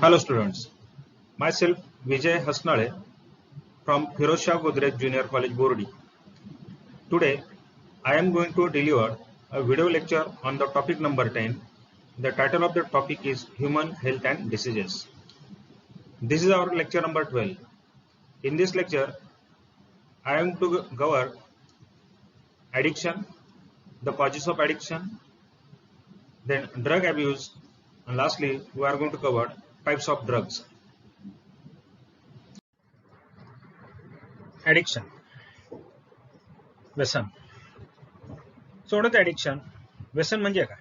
Hello students, myself Vijay Hasnale from Firozshah Godrej Junior College Bordi. Today I am going to deliver a video lecture on the topic number 10. The title of the topic is Human Health and Diseases. This is our lecture number 12. In this lecture I am to cover addiction, the causes of addiction, then drug abuse, and lastly we are going to cover types of drugs. Addiction, व्यसन. So what is the addiction? व्यसन म्हणजे काय?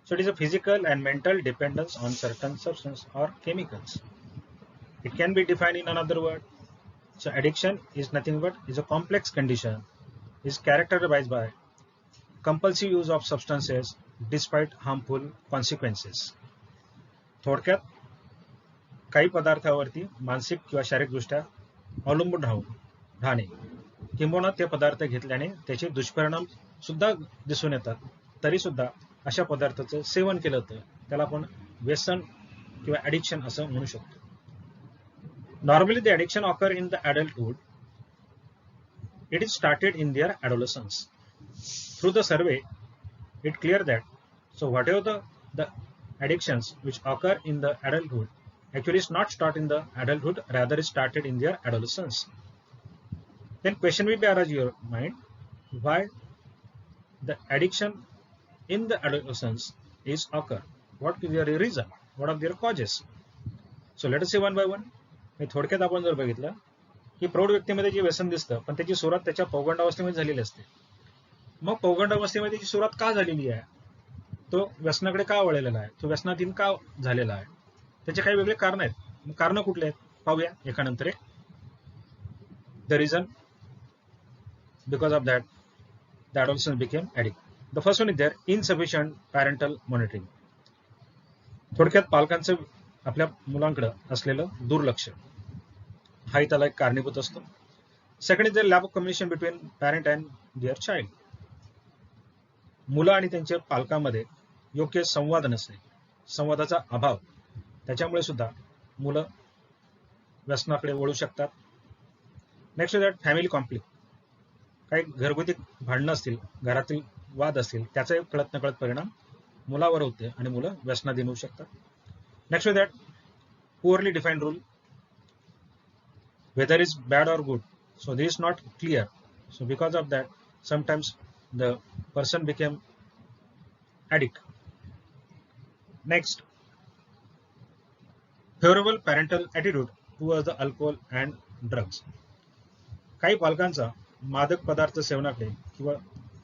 So it is a physical and mental dependence on certain substance or chemicals. It can be defined in another word. So addiction is nothing but is a complex condition, is characterized by compulsive use of substances despite harmful consequences. थोडक्यात काही पदार्थावरती मानसिक किंवा शारीरिकदृष्ट्या अवलंबून राहणे किंवा ते पदार्थ घेतल्याने त्याचे दुष्परिणाम सुद्धा दिसून येतात, तरी सुद्धा अशा पदार्थाचं सेवन केलं तर त्याला आपण व्यसन किंवा ॲडिक्शन असं म्हणू शकतो. Normally the addiction occur in the adulthood. It is started in their adolescence. Through the survey it clear that so whatever the addictions which occur in the adulthood actually is not start in the adulthood, rather is started in their adolescence. Then question will be arise your mind, why the addiction in the adolescence is occur? What is their reason? What are their causes? So let us see one by one. थोडक्यात आपण जर बघितलं की प्रौढ व्यक्तीमध्ये जे व्यसन दिसतं पण त्याची सुरुवात त्याच्या पौगंडावस्थेमध्ये झालेली असते. मग पौगंडावस्थेमध्ये त्याची सुरुवात का झालेली आहे, तो व्यसनाकडे का वळलेला आहे, तो व्यसनाधीन का झालेला आहे, त्याचे काही वेगळे कारण आहेत. कारण कुठले आहेत पाहूया एकानंतर एक. The reason because of that the adolescent became addict. The first one is there insufficient parental monitoring. थोडक्यात पालकांचं आपल्या मुलांकडे असलेलं दुर्लक्ष हा त्याला एक कारणीभूत असतो. Second is the lack of communication between parent and their child. मुलं आणि त्यांच्या पालकांमध्ये योग्य संवाद नसणे, संवादाचा अभाव, त्याच्यामुळे सुद्धा मुलं व्यसनाकडे वळू शकतात. Next is that family conflict. काही घरगुती भांडणं असतील, घरातील वाद असतील, त्याचा कळत नकळत परिणाम मुलावर होते आणि मुलं व्यसनाधीन होऊ शकतात. Next is that poorly defined rule, whether it's bad or good. So this is not clear. So because of that, sometimes the person became addict. Next, favorable parental attitude towards the alcohol and drugs. काही पालकांचा मादक पदार्थ सेवनाकडे किंवा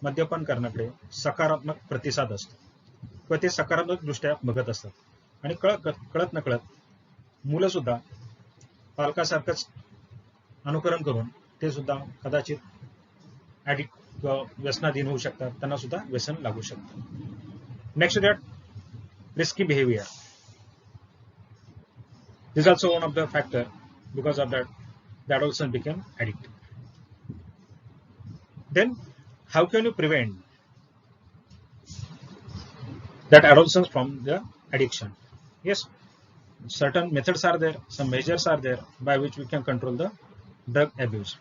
मद्यपान करण्याकडे सकारात्मक प्रतिसाद असतो किंवा ते सकारात्मक दृष्ट्या बघत असतात आणि कळत नकळत मुलं सुद्धा पालकासारखंच अनुकरण करून ते सुद्धा कदाचित ॲडिक्ट किंवा व्यसनाधीन होऊ शकतात, त्यांना सुद्धा व्यसन लागू शकतं. Next that risky behaviour. This also one of the factor because of that the adolescent became addict. Then how can you prevent that adolescents from the addiction? Yes, certain methods are there, some measures are there by which we can control the drug abuse.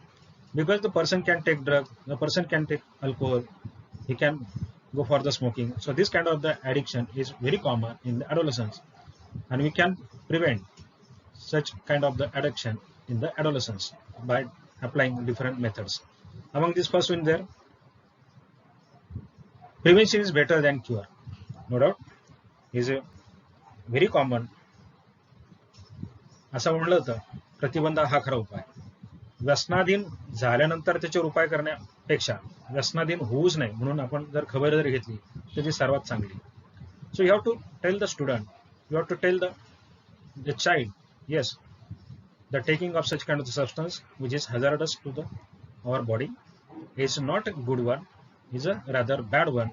Because the person can take drug, the person can take alcohol, he can go for the smoking. So this kind of the addiction is very common in the adolescence, and we can prevent such kind of the addiction in the adolescence by applying different methods. Among this first one there, prevention is better than cure. No doubt is a very common. असं म्हणलं तर प्रतिबंध हा खरा उपाय. व्यसनाधीन झाल्यानंतर त्याच्यावर उपाय करण्यापेक्षा व्यसनाधीन होऊच नाही म्हणून आपण जर खबरदारी घेतली तर ती सर्वात चांगली. So you have to tell the student, you have to tell the child, yes, the taking of such kind of substance which is hazardous to the our body is not a good one, is a rather bad one,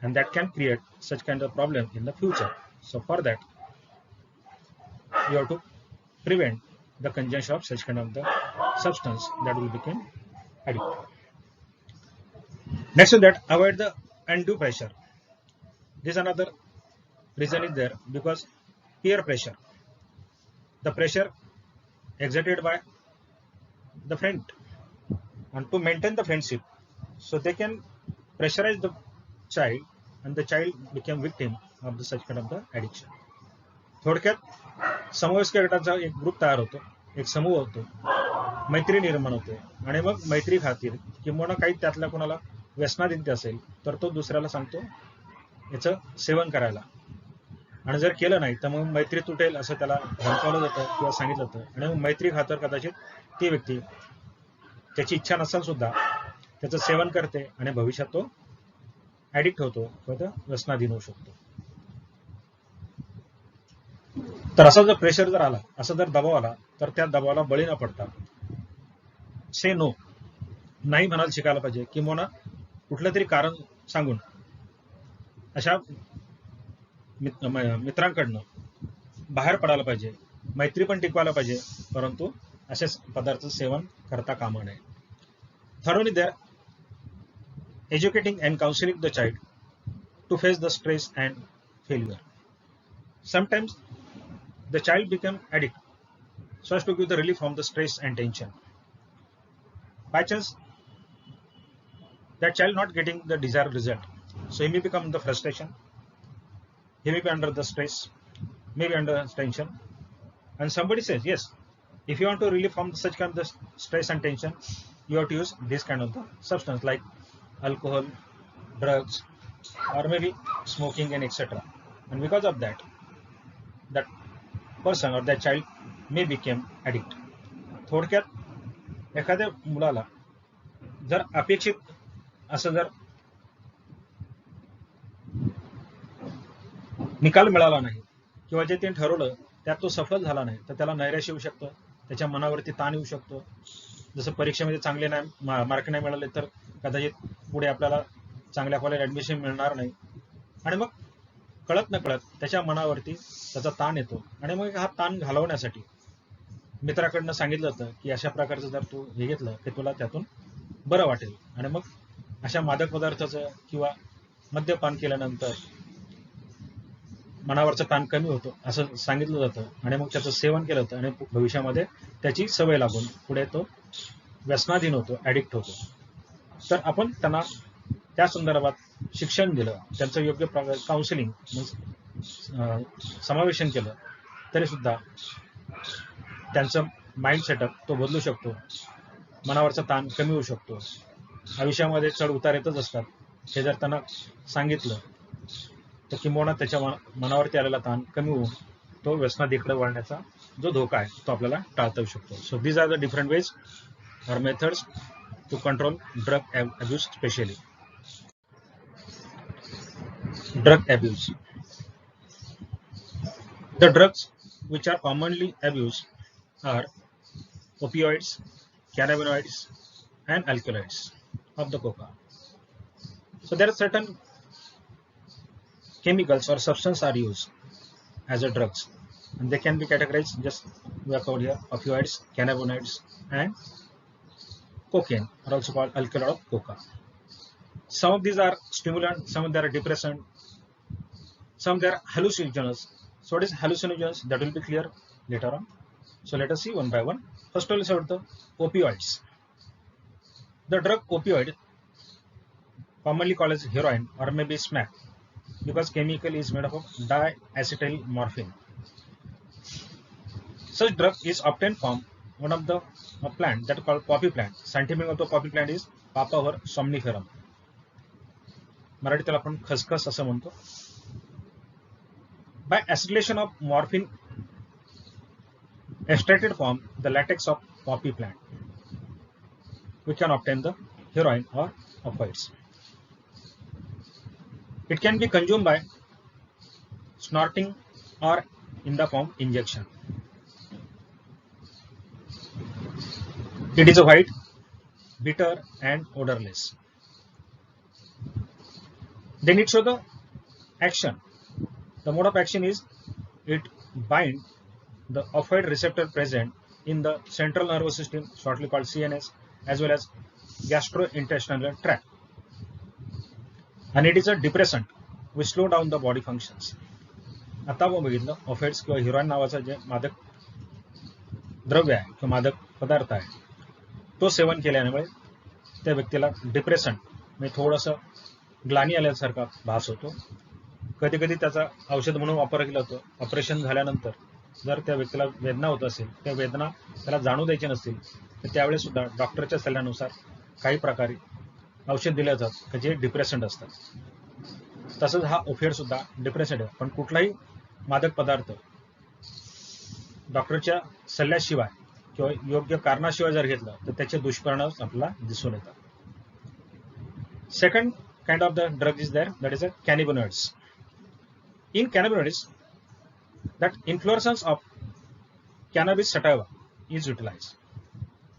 and that can create such kind of problem in the future. So for that you have to prevent the consumption of such kind of the substance that will become addict. Next to that, avoid the undue pressure. This another reason is there because peer pressure, the pressure exerted by the friend, and to maintain the friendship, so they can pressurize the child, and the child became victim of the such kind of the addiction. थोडक्यात समवयस्क गटाचा एक group तयार होतो, एक समूह होतो, मैत्री निर्माण होते, आणि मग मैत्री खातीर किंवा काही त्यातल्या कोणाला व्यसनाधीनता असेल तर तो दुसऱ्याला सांगतो याचं सेवन करायला, आणि जर केलं नाही तर मग मैत्री तुटेल असं त्याला धमकावलं जातं किंवा सांगितलं जातं, आणि मग मैत्री खातर कदाचित ती व्यक्ती त्याची इच्छा नसेल सुद्धा त्याचं सेवन करते आणि भविष्यात तो ऍडिक्ट होतो किंवा व्यसनाधीन होऊ शकतो. तर असा जर प्रेशर जर आला, असा जर दबाव आला, तर त्या दबावाला बळी न पडता से नो, नाही म्हणायला शिकायला पाहिजे, किंवा कुठलं तरी कारण सांगून अशा मित्रांकडनं बाहेर पडायला पाहिजे, मैत्री पण टिकवायला पाहिजे, परंतु अशा पदार्थाचं सेवन करता कामा नये. Thirdly, they're educating and counseling the child to face the stress and failure. Sometimes the child become addict so as to give the relief from the stress and tension. By chance, that child not getting the desired result, so he may become the frustration, he may be under the stress, maybe under tension, and somebody says, yes, if you want to relieve from such kind of stress and tension, you have to use this kind of the substance like alcohol, drugs, or maybe smoking and etc. And because of that, that person or that child may become addict. थोडक्यात एखाद्या मुलाला जर अपेक्षित असं जर निकाल मिळाला नाही किंवा जे त्यांनी ठरवलं त्यात तो सफल झाला नाही, तर त्याला नैराश्य येऊ शकतं, त्याच्या मनावरती ताण येऊ शकतो. जसं परीक्षेमध्ये चांगले नाही मार्क नाही मिळाले तर कदाचित पुढे आपल्याला चांगल्या कॉलेज ऍडमिशन मिळणार नाही, आणि मग कळत न कळत त्याच्या मनावरती त्याचा ताण येतो, आणि मग हा ताण घालवण्यासाठी मित्राकडनं सांगितलं जातं की अशा प्रकारचं जर तू हे घेतलं की तुला त्यातून बरं वाटेल, आणि मग अशा मादक पदार्थाचं किंवा मद्यपान केल्यानंतर मनावरचा ताण कमी होतो असं सांगितलं जातं, आणि मग त्याचं सेवन केलं जातं, आणि भविष्यामध्ये त्याची सवय लागून पुढे तो व्यसनाधीन होतो, ऍडिक्ट होतो. तर आपण त्यांना त्या संदर्भात शिक्षण दिलं, त्यांचं योग्य प्रकारे काउन्सिलिंग समावेशन केलं, तरी सुद्धा त्यांचं माइंड सेटअप तो बदलू शकतो, मनावरचा ताण कमी होऊ शकतो. आयुष्यामध्ये चढ उतार येतच असतात, हे जर त्यांना सांगितलं तर किंवा त्याच्या मनावरती आलेला ताण कमी होऊन तो व्यसनाधीकडे वळण्याचा जो धोका आहे तो आपल्याला टाळता येऊ शकतो. So these are the different ways or methods to control drug abuse, especially drug abuse. The drugs which are commonly abused are opioids, cannabinoids, and alkaloids of the coca. So there are certain chemicals or substances are used as a drugs, and they can be categorized, just we have covered here, opioids, cannabinoids, and cocaine are also called alkaloid of coca. Some of these are stimulant, some of them are depressant, some they are hallucinogens. So what is hallucinogens? That will be clear later on. So let us see one by one. First of all, is about the opioids. The drug opioid, commonly called as heroin or maybe smack, because chemical is made up of diacetyl morphine. Such drug is obtained from one of the plant that is called poppy plant. Scientific name of the poppy plant is Papaver somniferum. Marathi त्याला आपण खसखस असं म्हणतो. By acetylation of morphine extracted from the latex of poppy plant, we can obtain the heroin or opioids. It can be consumed by snorting or in the form injection. It is a white, bitter, and odorless. Then it shows the action. The mode of action is it binds the opioid receptor present in the central nervous system, shortly called CNS, as well as gastrointestinal tract. And it is a depressant which slow down the body functions. आता आपण बघितलं ऑफेड्स किंवा heroine नावाचा जे मादक द्रव्य आहे किंवा मादक पदार्थ आहे तो सेवन केल्यामुळे त्या व्यक्तीला डिप्रेशन म्हणजे थोडंसं ग्लानी आल्यासारखा भास होतो. कधी कधी त्याचा औषध म्हणून वापर केला जातो. ऑपरेशन झाल्यानंतर जर त्या व्यक्तीला वेदना होत असेल, त्या वेदना त्याला जाणू द्यायची नसतील तर त्यावेळेस सुद्धा डॉक्टरच्या सल्ल्यानुसार काही प्रकारे औषध दिलं जातं जे डिप्रेशंट असतात. तसंच हा ओफियड सुद्धा डिप्रेशंट आहे. पण कुठलाही मादक पदार्थ डॉक्टरच्या सल्ल्याशिवाय किंवा योग्य कारणाशिवाय जर घेतलं तर त्याचे दुष्परिणाम आपल्याला दिसून येतात. Second kind of the drug is there, that is a cannabinoids. In cannabinoids, that inflorescence of cannabis sativa is utilized.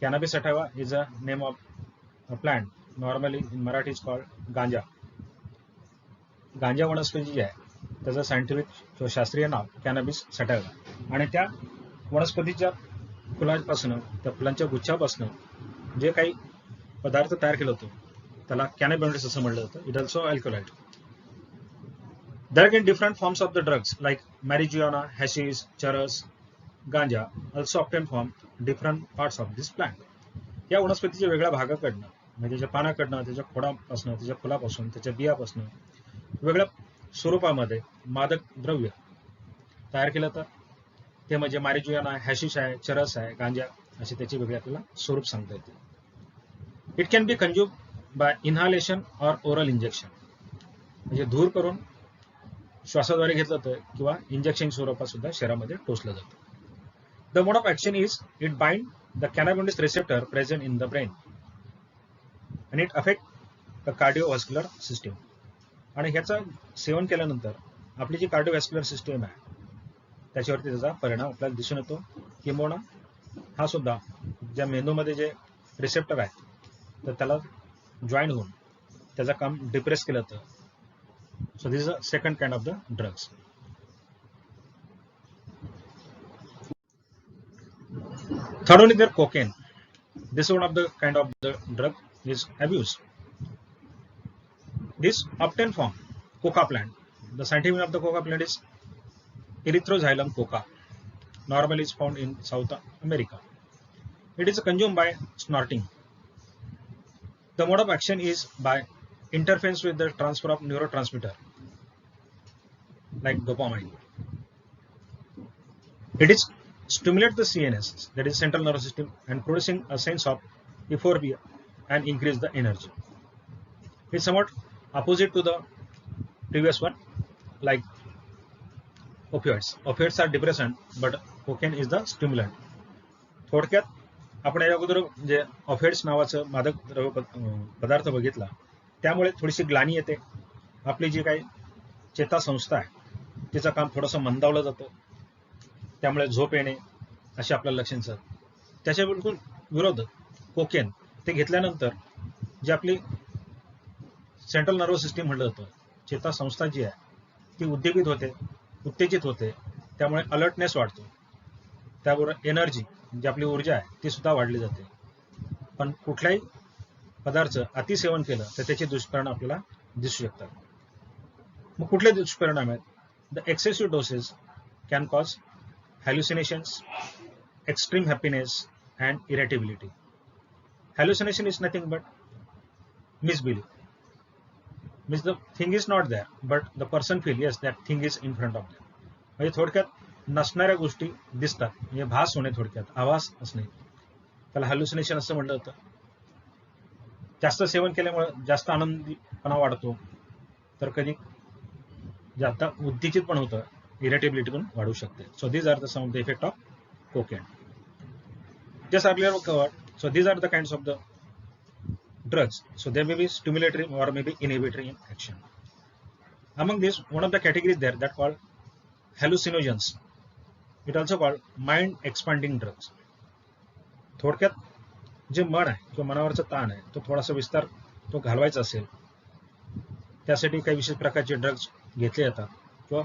Cannabis sativa is a name of a plant. Normally in Marathi is called ganja. गांजा वनस्पती जी आहे त्याचं scientific किंवा शास्त्रीय नाव cannabis सटायवा आणि त्या वनस्पतीच्या फुलांपासून त्या फुलांच्या गुच्छापासून जे काही पदार्थ तयार केला होतो त्याला कॅनॅबिनॉइड्स असं म्हटलं जातं. It also alkaloid. There are different forms of the drugs like marijuana, hashish, charas, ganja also obtained from different parts of this plant. या वनस्पतीच्या वेगळ्या भागाकडनं म्हणजे त्याच्या पानाकडनं, त्याच्या खोडापासून, त्याच्या फुलापासून, त्याच्या बियापासून वेगळ्या स्वरूपामध्ये मादक द्रव्य तयार केलं जातं. ते म्हणजे मारिजुआना आहे, हॅशिश आहे, चरस आहे, गांजा असे त्याचे वेगळे आपल्याला स्वरूप सांगता येते. It can be consume by inhalation or oral injection, म्हणजे धूर करून श्वासाद्वारे घेतलं जातं किंवा इंजेक्शन स्वरूपात सुद्धा शरीरामध्ये टोचलं जातं. The mode of action is it bind the cannabinoid receptor present in the brain and it affect the cardiovascular system. आणि ह्याचं सेवन केल्यानंतर आपली जी कार्डिओव्हास्क्युलर सिस्टीम आहे त्याच्यावरती त्याचा परिणाम आपल्याला दिसून येतो. किंबहुना हा सुद्धा ज्या मेंदूमध्ये जे रिसेप्टर आहेत तर त्याला जॉईन होऊन त्याचं काम डिप्रेस केलं जातं. So this is a second kind of the drugs. Third one is there cocaine. This is one of the kind of the drug is abuse. This obtained from coca plant. The scientific name of the coca plant is Erythroxylum coca. Normally is found in South America. It is consumed by snorting. The mode of action is by interference with the transfer of neurotransmitter like dopamine. It is stimulate the CNS, that is central nervous system, and producing a sense of euphoria and increase the energy. It's somewhat opposite to the previous one, like opioids. Opioids are depressant, but cocaine is the stimulant. थोडक्यात आपण या अगोदर जे ऑफिड्स नावाचं मादक द्रव्य पदार्थ बघितला त्यामुळे थोडीशी ग्लानी येते. आपली जी काही चेतासंस्था आहे तिचं काम थोडंसं मंदावलं जातं. त्यामुळे झोप येणे असे आपल्याला लक्षण येतात. त्याच्या बिलकुल विरोध कोकेन ते घेतल्यानंतर जी आपली सेंट्रल नर्वस सिस्टीम म्हटलं जातं, चेतासंस्था जी आहे ती उद्दीपित होते, उत्तेजित होते. त्यामुळे अलर्टनेस वाढतो. त्याबरोबर एनर्जी जी आपली ऊर्जा आहे ती सुद्धा वाढली जाते. पण कुठल्याही पदार्थ अतिसेवन केलं तर त्याचे दुष्परिणाम आपल्याला दिसू शकतात. मग कुठले दुष्परिणाम आहेत? The excessive doses can cause hallucinations, extreme happiness, and irritability. Hallucination is nothing but misbelief. Means the thing is not there, but the person feels yes that thing is in front of them. म्हणजे थोडक्यात नसणाऱ्या गोष्टी दिसतात, म्हणजे भास होणे, थोडक्यात आभास असणे, त्याला हॅल्युसिनेशन असं म्हटलं जातं. जास्त सेवन केल्यामुळे जास्त आनंदीपणा वाढतो, तर कधी जास्त उत्तेजित पण होतं, इरिटेबिलिटी पण वाढू शकते. So these are the some of the effect of cocaine. Just earlier we covered, so these are the kinds of the drugs. So they may be stimulatory or maybe inhibitory in action. Among these, one of the categories there that called hallucinogens. It also called mind expanding drugs. थोडक्यात जे मन आहे किंवा मनावरचा ताण आहे तो थोडासा विस्तार तो घालवायचा असेल त्यासाठी काही विशेष प्रकारचे ड्रग्ज घेतले जातात. किंवा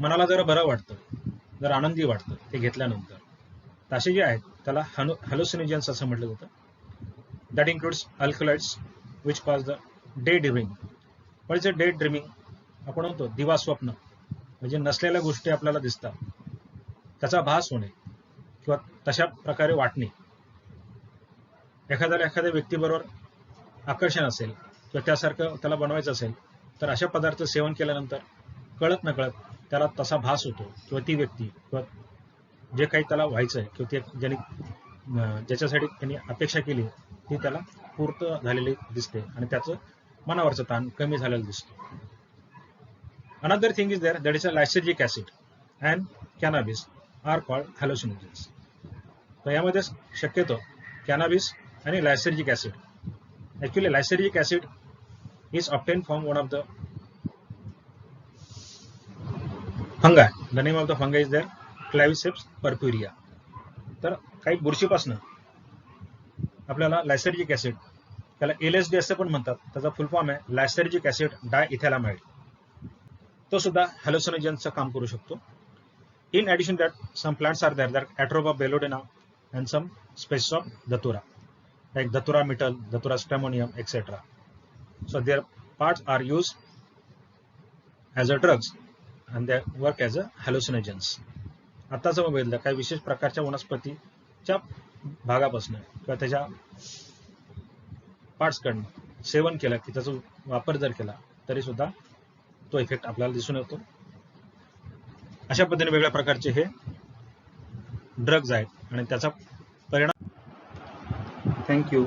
मनाला जरा बरं वाटतं, जर आनंदी वाटतं ते घेतल्यानंतर, असे जे आहेत त्याला हॅल्युसिनोजन्स असं म्हटलं जातं. That includes alkaloids which cause the day dreaming. पण जे डे ड्रीमिंग आपण म्हणतो दिवा स्वप्न, म्हणजे नसलेल्या गोष्टी आपल्याला दिसतात, त्याचा भास होणे किंवा तशा प्रकारे वाटणे, एखाद्या व्यक्तीबरोबर आकर्षण असेल किंवा त्यासारखं त्याला बनवायचं असेल तर अशा पदार्थ सेवन केल्यानंतर कळत नकळत त्याला तसा भास होतो किंवा ती व्यक्ती किंवा जे काही त्याला व्हायचं आहे किंवा ते ज्याच्यासाठी त्यांनी अपेक्षा केली ती त्याला पूर्त झालेली दिसते आणि त्याचं मनावरचं ताण कमी झालेलं दिसतो. Another thing is there, that is a lysergic acid and cannabis are called hallucinogens. तर यामध्ये शक्यतो कॅनाबिस आणि lysergic acid, actually lysergic acid is obtained from one of the fungi. The name of the fungi is there, Claviceps purpurea. तर काही बुरशीपासून आपल्याला लायसर्जिक acid, त्याला LSD असं पण म्हणतात, त्याचा फुल फॉर्म आहे लायसर्जिक ऍसिड डायइथॅलामाइड, तो सुद्धा हॅलोसिनोजनचं काम करू शकतो. In addition that some plants are there, that Atropa bellodina and some species of Datura, like Datura myrtle, Datura stramonium, etc. So their parts are used as a drugs and they work as a hallucinogens. आताच बघितलं काही विशेष प्रकारच्या वनस्पतीच्या भागापासून किंवा त्याच्या पार्ट्सकडनं सेवन केलं की त्याचा वापर जर केला तरी सुद्धा तो इफेक्ट आपल्याला दिसून येतो. अशा पद्धतीने वेगळ्या प्रकारचे हे ड्रग्ज आहेत आणि त्याचा परिणाम. थँक्यू.